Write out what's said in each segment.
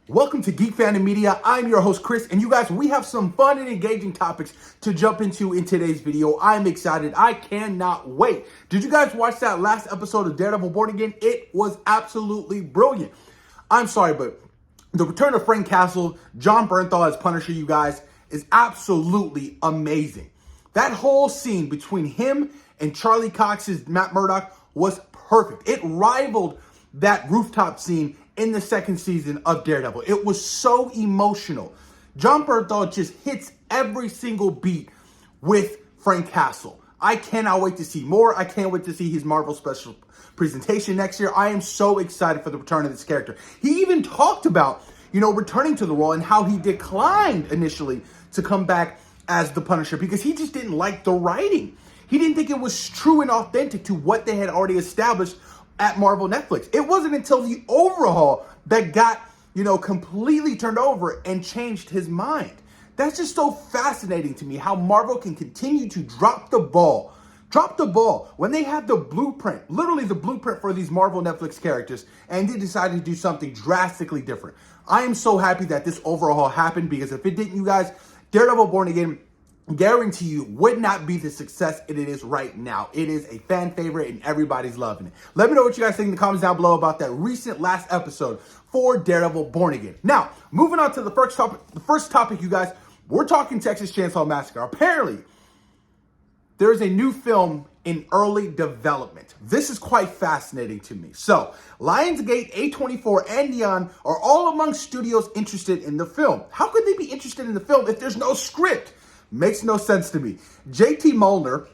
Welcome to Geek Fan and Media. I'm your host, Chris, and you guys, we have some fun and engaging topics to jump into in today's video. I'm excited. I cannot wait. Did you guys watch that last episode of Daredevil Born Again? It was absolutely brilliant. I'm sorry, but the return of Frank Castle, John Bernthal as Punisher, you guys, is absolutely amazing. That whole scene between him and Charlie Cox's Matt Murdock was perfect. It rivaled that rooftop scene in the second season of Daredevil. It was so emotional. John Bernthal just hits every single beat with Frank Castle. I cannot wait to see more. I can't wait to see his Marvel special presentation next year. I am so excited for the return of this character. He even talked about, returning to the role and how he declined initially to come back as the Punisher because he just didn't like the writing. He didn't think it was true and authentic to what they had already established at Marvel Netflix. It wasn't until the overhaul that got, completely turned over and changed his mind. That's just so fascinating to me how Marvel can continue to drop the ball when they have the blueprint, literally the blueprint for these Marvel Netflix characters, and they decided to do something drastically different. I am so happy that this overhaul happened because if it didn't, you guys, Daredevil Born Again, guarantee you, would not be the success it is right now. It is a fan favorite and everybody's loving it. Let me know what you guys think in the comments down below about that recent last episode for Daredevil Born Again. Now, moving on to the first topic, you guys, we're talking Texas Chainsaw Massacre. Apparently, there's a new film in early development. This is quite fascinating to me. So, Lionsgate, A24, and NION are all among studios interested in the film. How could they be interested in the film if there's no script? Makes no sense to me. JT Mulner,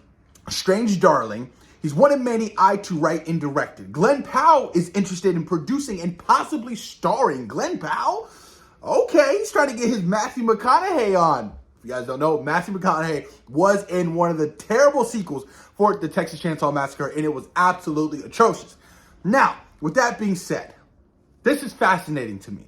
Strange Darling, he's one of many eyed to write and directed. Glen Powell is interested in producing and possibly starring. Glen Powell? Okay, he's trying to get his Matthew McConaughey on. If you guys don't know, Matthew McConaughey was in one of the terrible sequels for the Texas Chainsaw Massacre, and it was absolutely atrocious. Now, with that being said, this is fascinating to me.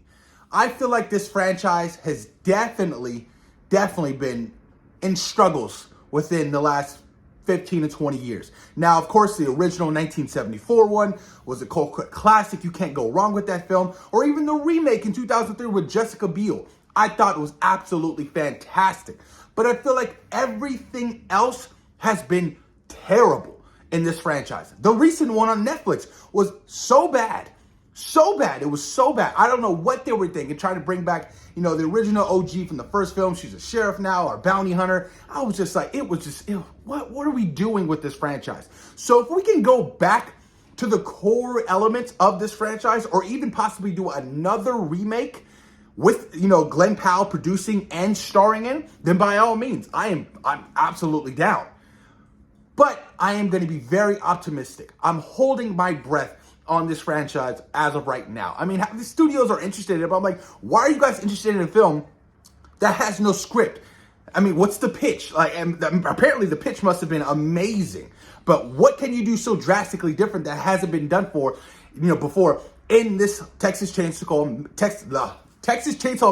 I feel like this franchise has definitely been in struggles within the last 15 to 20 years. Now, of course, the original 1974 one was a cult classic. You can't go wrong with that film. Or even the remake in 2003 with Jessica Biel. I thought it was absolutely fantastic. But I feel like everything else has been terrible in this franchise. The recent one on Netflix was so bad. So bad. It was so bad. I don't know what they were thinking, trying to bring back, the original OG from the first film. She's a sheriff now, or a bounty hunter. I was just like, what are we doing with this franchise? So if we can go back to the core elements of this franchise, or even possibly do another remake with, Glen Powell producing and starring in, then by all means, I'm absolutely down. But I am going to be very optimistic. I'm holding my breath on this franchise as of right now. I mean, the studios are interested in it, but I'm like, why are you guys interested in a film that has no script? I mean, what's the pitch? And apparently the pitch must have been amazing. But what can you do so drastically different that hasn't been done before in this Texas Chainsaw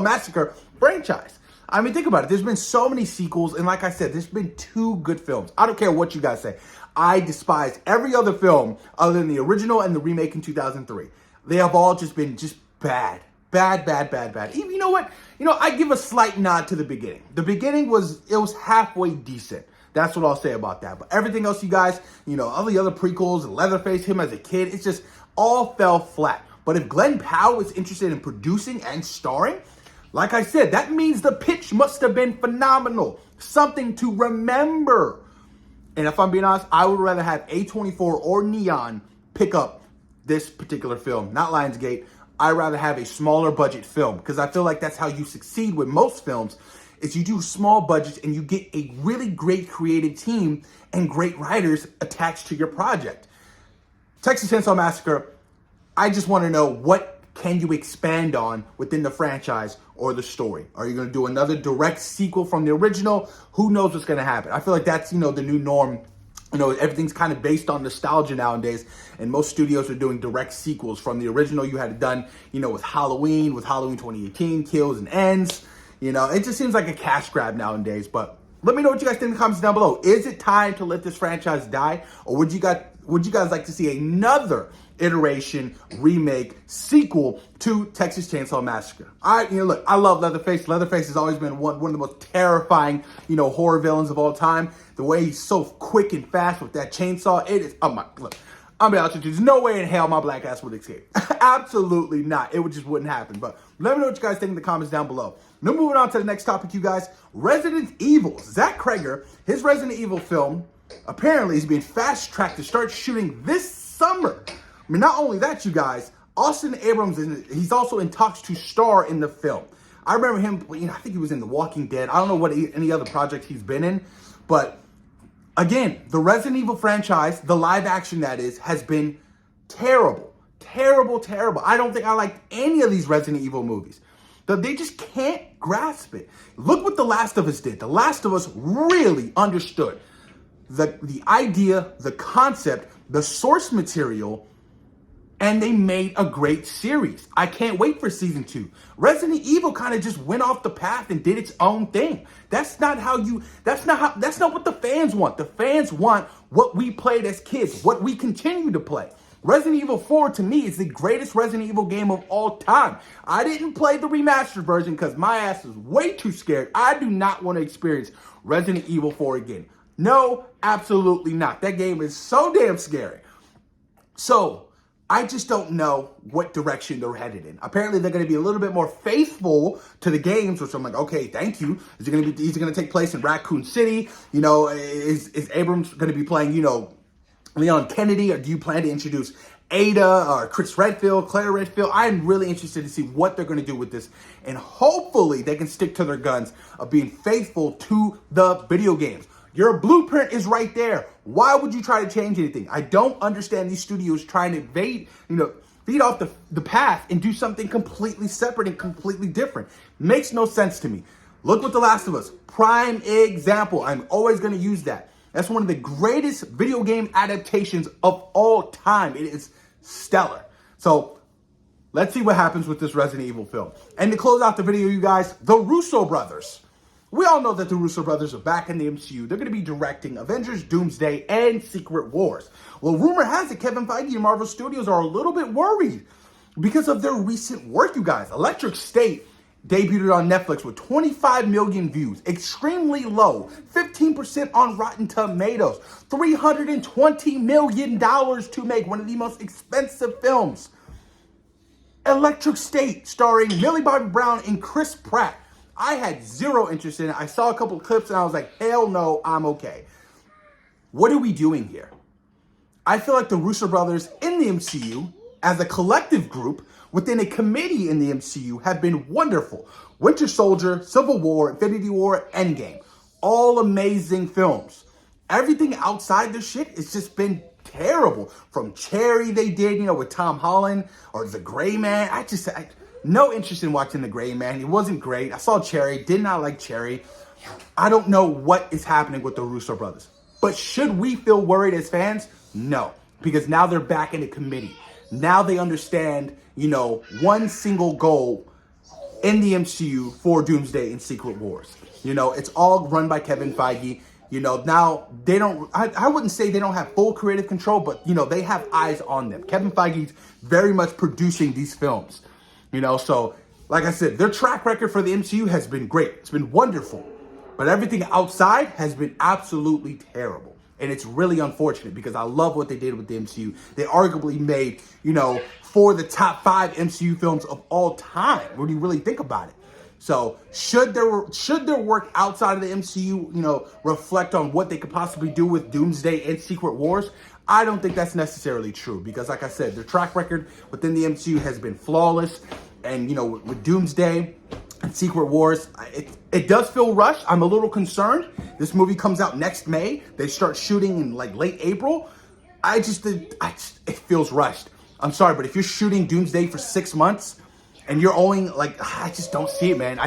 Massacre franchise? I mean, think about it. There's been so many sequels, and like I said, there's been 2 good films. I don't care what you guys say. I despise every other film other than the original and the remake in 2003. They have all just been bad. Bad. Even, you know what? I give a slight nod to the beginning. The beginning was halfway decent. That's what I'll say about that. But everything else, you guys, all the other prequels, Leatherface, him as a kid, it's just all fell flat. But if Glen Powell is interested in producing and starring, like I said, that means the pitch must have been phenomenal. Something to remember. And if I'm being honest, I would rather have A24 or NION pick up this particular film, not Lionsgate. I'd rather have a smaller budget film because I feel like that's how you succeed with most films is you do small budgets and you get a really great creative team and great writers attached to your project. Texas Chainsaw Massacre, I just want to know, what can you expand on within the franchise or the story? Are you going to do another direct sequel from the original? Who knows what's going to happen? I feel like that's, the new norm. Everything's kind of based on nostalgia nowadays, and most studios are doing direct sequels from the original. You had it done, with Halloween 2018, Kills and Ends. It just seems like a cash grab nowadays, but Let me know what you guys think in the comments down below. Is it time to let this franchise die? Or would you guys like to see another iteration, remake, sequel to Texas Chainsaw Massacre? Look, I love Leatherface. Leatherface has always been one of the most terrifying, horror villains of all time. The way he's so quick and fast with that chainsaw, it is, oh my, look. I'll be honest with you, there's no way in hell my black ass would escape. Absolutely not. It just wouldn't happen. But let me know what you guys think in the comments down below. Now moving on to the next topic, you guys. Resident Evil. Zach Cregger, his Resident Evil film, apparently is being fast-tracked to start shooting this summer. I mean, not only that, you guys, Austin Abrams, he's also in talks to star in the film. I remember him, I think he was in The Walking Dead. I don't know what any other project he's been in, but again, the Resident Evil franchise, the live action that is, has been terrible. Terrible, terrible. I don't think I liked any of these Resident Evil movies. They just can't grasp it. Look what The Last of Us did. The Last of Us really understood the idea, the concept, the source material, and they made a great series. I can't wait for season 2. Resident Evil kind of just went off the path and did its own thing. That's not what the fans want. The fans want what we played as kids, what we continue to play. Resident Evil 4 to me is the greatest Resident Evil game of all time. I didn't play the remastered version because my ass is way too scared. I do not want to experience Resident Evil 4 again. No, absolutely not. That game is so damn scary. So I just don't know what direction they're headed in. Apparently, they're going to be a little bit more faithful to the games, which I'm like, okay, thank you. Is it going to take place in Raccoon City? Is Abrams going to be playing, Leon Kennedy, or do you plan to introduce Ada or Chris Redfield, Claire Redfield? I'm really interested to see what they're going to do with this, and hopefully they can stick to their guns of being faithful to the video games. Your blueprint is right there. Why would you try to change anything? I don't understand these studios trying to feed off the path and do something completely separate and completely different. Makes no sense to me. Look what The Last of Us, prime example. I'm always going to use that. That's one of the greatest video game adaptations of all time. It is stellar. So let's see what happens with this Resident Evil film. And to close out the video, you guys, the Russo Brothers. We all know that the Russo Brothers are back in the MCU. They're going to be directing Avengers, Doomsday, and Secret Wars. Well, rumor has it Kevin Feige and Maryel Studios are a little bit worried because of their recent work, you guys. Electric State debuted on Netflix with 25 million views, extremely low, 15% on Rotten Tomatoes, $320 million to make, one of the most expensive films. Electric State, starring Millie Bobby Brown and Chris Pratt. I had zero interest in it. I saw a couple of clips and I was like, hell no, I'm okay. What are we doing here? I feel like the Russo Brothers in the MCU, as a collective group, within a committee in the MCU, have been wonderful. Winter Soldier, Civil War, Infinity War, Endgame. All amazing films. Everything outside this shit has just been terrible. From Cherry they did, with Tom Holland, or The Gray Man. No interest in watching The Gray Man. It wasn't great. I saw Cherry, did not like Cherry. I don't know what is happening with the Russo Brothers. But should we feel worried as fans? No. Because now they're back in the committee. Now they understand, one single goal in the MCU for Doomsday and Secret Wars. It's all run by Kevin Feige. Now they don't, I wouldn't say they don't have full creative control, but, they have eyes on them. Kevin Feige's very much producing these films. So like I said, their track record for the MCU has been great. It's been wonderful. But everything outside has been absolutely terrible. And it's really unfortunate because I love what they did with the MCU. They arguably made, 4 of the top 5 MCU films of all time, when you really think about it. So should their work outside of the MCU, reflect on what they could possibly do with Doomsday and Secret Wars? I don't think that's necessarily true because, like I said, their track record within the MCU has been flawless. And, with Doomsday and Secret Wars, it does feel rushed. I'm a little concerned. This movie comes out next May. They start shooting in late April. It feels rushed. I'm sorry, but if you're shooting Doomsday for 6 months and you're only I just don't see it, man.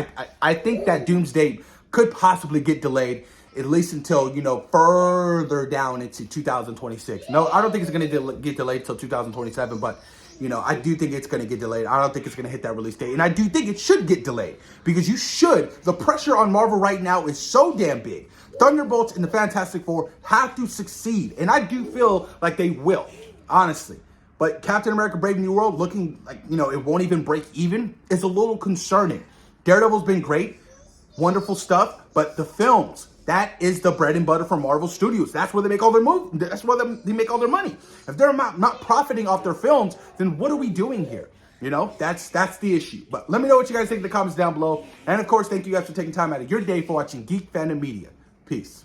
I think that Doomsday could possibly get delayed at least until, further down into 2026. No, I don't think it's going to get delayed until 2027, but I do think it's going to get delayed. I don't think it's going to hit that release date. And I do think it should get delayed because the pressure on Marvel right now is so damn big. Thunderbolts and the Fantastic Four have to succeed, and I do feel like they will, honestly. But Captain America Brave New World looking like, it won't even break even is a little concerning. Daredevil's been great, wonderful stuff, but the films, that is the bread and butter for Marvel Studios. That's where they make all their movies. That's where they make all their money. If they're not profiting off their films, then what are we doing here? That's the issue. But let me know what you guys think in the comments down below. And of course, thank you guys for taking time out of your day for watching Geek Fandom Media. Peace.